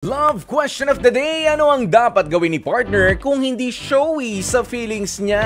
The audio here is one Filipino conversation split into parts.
Love question of the day, ano ang dapat gawin ni partner kung hindi showy sa feelings niya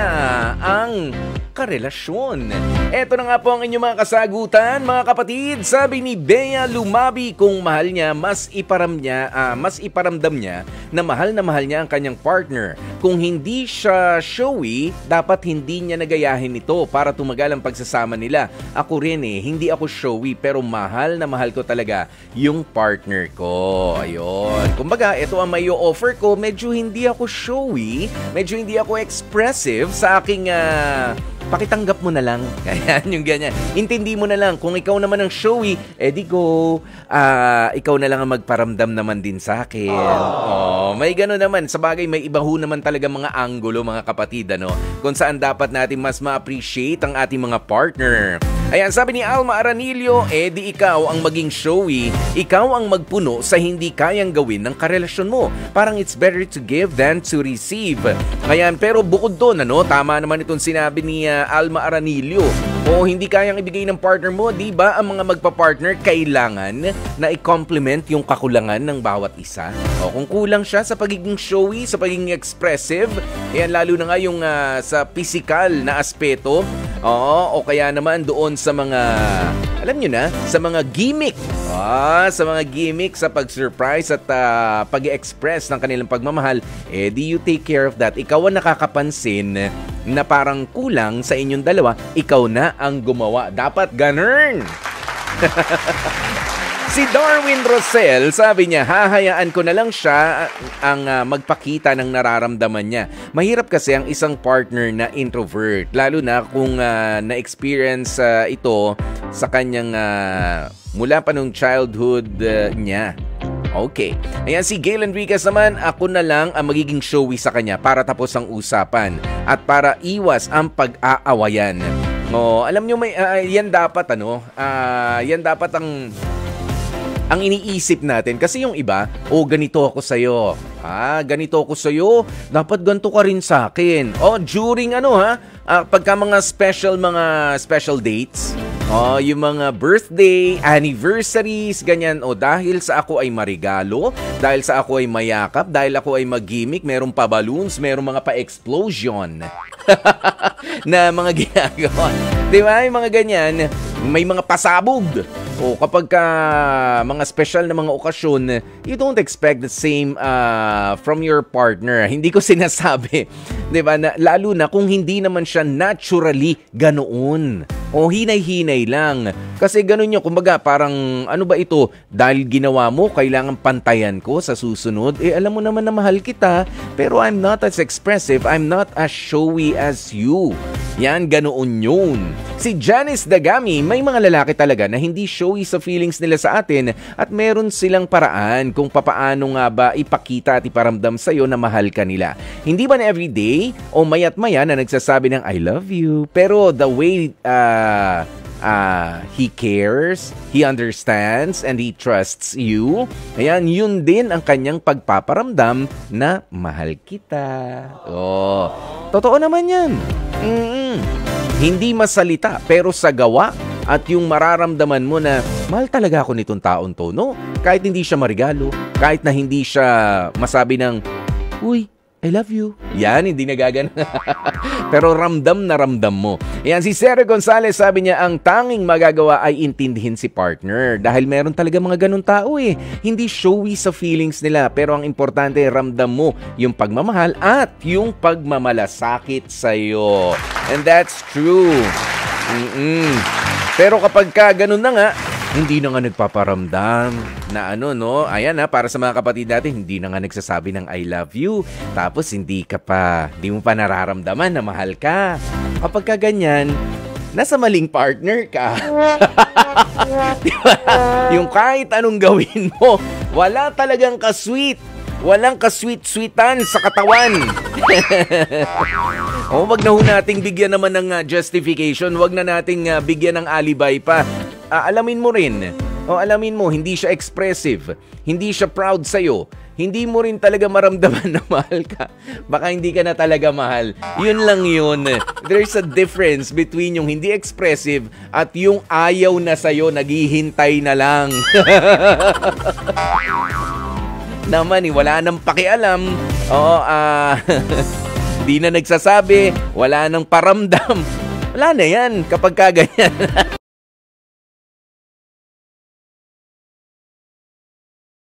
ang karelasyon? Eto na nga po ang inyong mga kasagutan, mga kapatid. Sabi ni Bea Lumabi, kung mahal niya, mas iparamdam niya na mahal niya ang kanyang partner. Kung hindi siya showy, dapat hindi niya nagayahin ito para tumagal ang pagsasama nila. Ako rin hindi ako showy pero mahal na mahal ko talaga yung partner ko. Ayun. Kumbaga, ito ang may offer ko. Medyo hindi ako showy, medyo hindi ako expressive sa aking pakitanggap mo na lang. Kaya yung ganyan. Intindi mo na lang. Kung ikaw naman ang showy, edi go. Ikaw na lang ang magparamdam naman din sa akin. May gano'n naman. Sa bagay, may iba ho naman talaga mga anggulo, mga kapatid, ano? Kung saan dapat natin mas ma-appreciate ang ating mga partner. Ayan, sabi ni Alma Aranilio, di ikaw ang maging showy, ikaw ang magpuno sa hindi kayang gawin ng karelasyon mo. Parang it's better to give than to receive. Ayan, pero bukod doon, tama naman itong sinabi ni Alma Aranilio. O hindi kayang ibigay ng partner mo, di ba ang mga magpa-partner kailangan na i-compliment yung kakulangan ng bawat isa? O kung kulang siya sa pagiging showy, sa pagiging expressive, ayan, lalo na nga yung sa physical na aspeto, o kaya naman doon sa mga, alam nyo na, sa mga gimmick. Sa mga gimmick, sa pag-surprise at pag-express ng kanilang pagmamahal, do you take care of that? Ikaw ang nakakapansin na parang kulang sa inyong dalawa, ikaw na ang gumawa. Dapat ganun! Si Darwin Rosel, sabi niya, hahayaan ko na lang siya ang magpakita ng nararamdaman niya. Mahirap kasi ang isang partner na introvert, lalo na kung na-experience ito sa kanyang mula pa nung childhood niya. Okay. Ayan, si Gail Enriquez naman, ako na lang ang magiging showy sa kanya para tapos ang usapan at para iwas ang pag-aawayan. Alam nyo, yan dapat yan dapat ang iniisip natin. Kasi yung iba, ganito ako sa'yo. Ganito ako sa'yo. Dapat ganito ka rin sa akin. During pagka mga special dates, yung mga birthday, anniversaries, ganyan. Dahil sa ako ay marigalo, dahil sa ako ay mayakap, dahil ako ay mag-gimmick, merong pa balloons, merong mga pa-explosion na mga ginagawa. Diba? Yung mga ganyan, may mga pasabog. Kapag mga special na mga okasyon, you don't expect the same from your partner. Hindi ko sinasabi, 'di ba? Lalo na kung hindi naman siya naturally ganoon. Hinay-hinay lang. Kasi ganun yun, kumbaga parang ano ba ito, dahil ginawa mo, kailangan pantayan ko sa susunod. Alam mo naman na mahal kita, pero I'm not as expressive, I'm not as showy as you. Yan, ganoon yun. Si Janice Dagami, may mga lalaki talaga na hindi showy sa feelings nila sa atin at meron silang paraan kung papaano nga ba ipakita at iparamdam sa'yo na mahal ka nila. Hindi ba na everyday o mayat maya na nagsasabi ng I love you, pero the way he cares, he understands, and he trusts you. Ayan, yun din ang kanyang pagpaparamdam na mahal kita. Totoo naman yan. Hindi masalita, pero sa gawa at yung mararamdaman mo na mahal talaga ako nitong taon to, no? Kahit hindi siya marigalo, kahit na hindi siya masabi ng, uy, I love you. Yan, hindi nagagana. Pero ramdam na ramdam mo. Yan, si Sarah Gonzalez, sabi niya, ang tanging magagawa ay intindihin si partner. Dahil meron talaga mga ganun tao Hindi showy sa feelings nila. Pero ang importante, ramdam mo yung pagmamahal at yung pagmamalasakit sa'yo. And that's true. Pero kapag ganun na nga, hindi na nga nagpaparamdam na ayan para sa mga kapatid natin, hindi na nga nagsasabi ng I love you. Tapos hindi mo pa nararamdaman na mahal ka. Kapag ganyan, nasa maling partner ka. Diba? Yung kahit anong gawin mo, wala talagang ka-sweet. Walang ka-sweet-sweetan sa katawan. Wag na ho nating bigyan naman ng justification. Wag na nating bigyan ng alibay pa. Alamin mo rin. Alamin mo, hindi siya expressive. Hindi siya proud sa'yo. Hindi mo rin talaga maramdaman na mahal ka. Baka hindi ka na talaga mahal. Yun lang yun. There's a difference between yung hindi expressive at yung ayaw na sa'yo, naghihintay na lang. naman wala nang pakialam. Oo, di na nagsasabi, wala nang paramdam. Wala na yan kapag kaganyan.